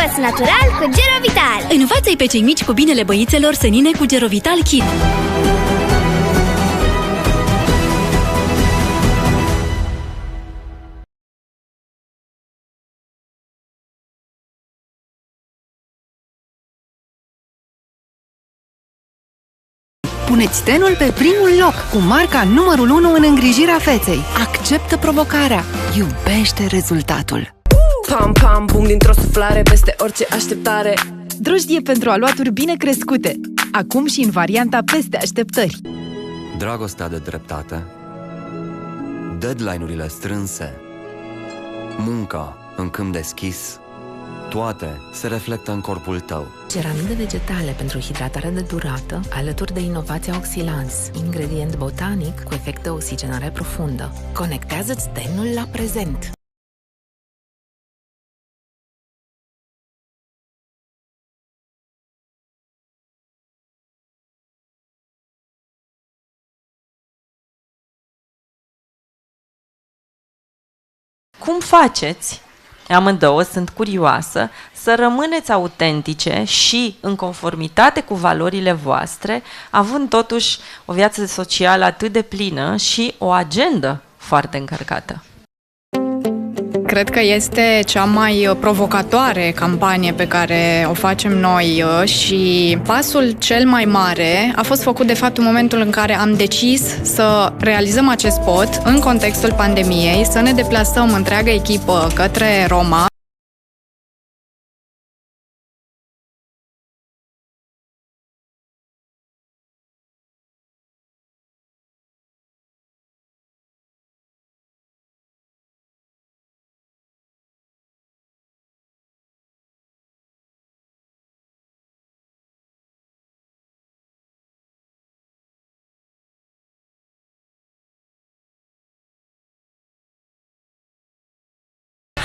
Învăț natural cu Gerovital. Învață-i pe cei mici cu binele băițelor senine cu Gerovital Kid. Puneți tenul pe primul loc cu marca numărul 1 în îngrijirea feței. Acceptă provocarea. Iubește rezultatul. Pam, pam, bum, dintr-o suflare peste orice așteptare. Drojdie pentru aluaturi bine crescute. Acum și în varianta peste așteptări. Dragostea de dreptate, deadline-urile strânse, munca în câmp deschis, toate se reflectă în corpul tău. Ceramide vegetale pentru hidratare de durată, alături de inovația Oxilans, ingredient botanic cu efect de oxigenare profundă. Conectează-ți tenul la prezent. Cum faceți, amândouă sunt curioasă, să rămâneți autentice și în conformitate cu valorile voastre, având totuși o viață socială atât de plină și o agendă foarte încărcată? Cred că este cea mai provocatoare campanie pe care o facem noi și pasul cel mai mare a fost făcut de fapt în momentul în care am decis să realizăm acest spot în contextul pandemiei, să ne deplasăm întreaga echipă către Roma.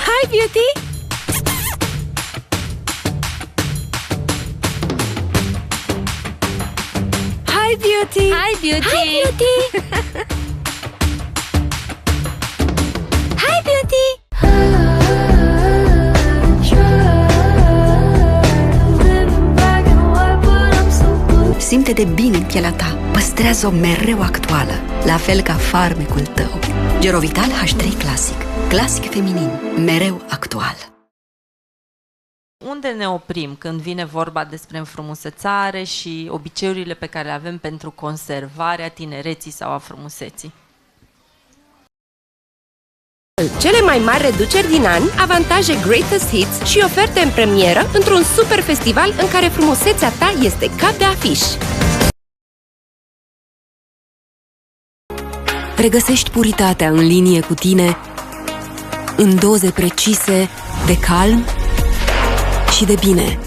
Hi, Beauty! Hi, Beauty! Hi, Beauty! Hi, Beauty! Hi, Beauty! Simte-te bine în pielea ta. Păstrează-o mereu actuală, la fel ca farmecul tău. Gerovital H3 Classic. Clasic feminin, mereu actual. Unde ne oprim când vine vorba despre înfrumusețare și obiceiurile pe care le avem pentru conservarea tinereții sau a frumuseții? Cele mai mari reduceri din an, avantaje Greatest Hits și oferte în premieră într-un super festival în care frumusețea ta este cap de afiș. Regăsești puritatea în linie cu tine, în doze precise de calm și de bine.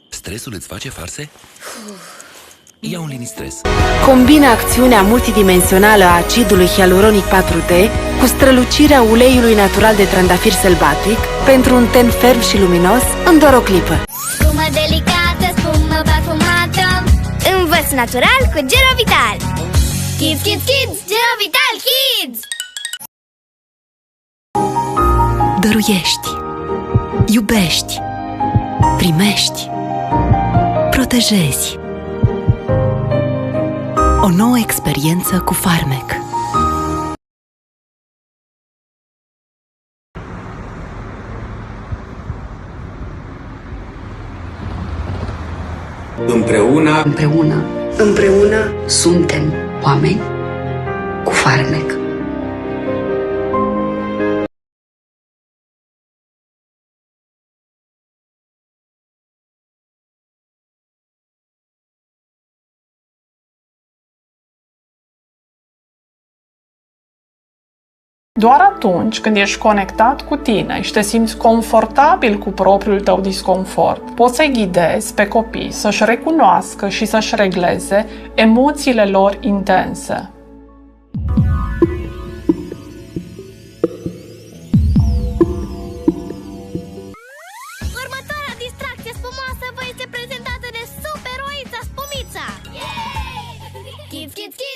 Stresul îți face farse? Ia un Linistres. Combina acțiunea multidimensională a acidului hialuronic 4D cu strălucirea uleiului natural de trandafir sălbatic pentru un ten ferm și luminos în doar o clipă. Spumă delicată, spumă parfumată. Învăț natural cu Gerovital. Kids, kids, kids! Gerovital Kids! Dăruiești, iubești, primești, protejezi. O nouă experiență cu farmec. Împreună suntem oameni cu farmec. Doar atunci când ești conectat cu tine și te simți confortabil cu propriul tău disconfort, poți să-i ghidezi pe copii să-și recunoască și să-și regleze emoțiile lor intense. Următoarea distracție spumoasă vă este prezentată de superoița Spumița! Yeah! Kids, kids, kids!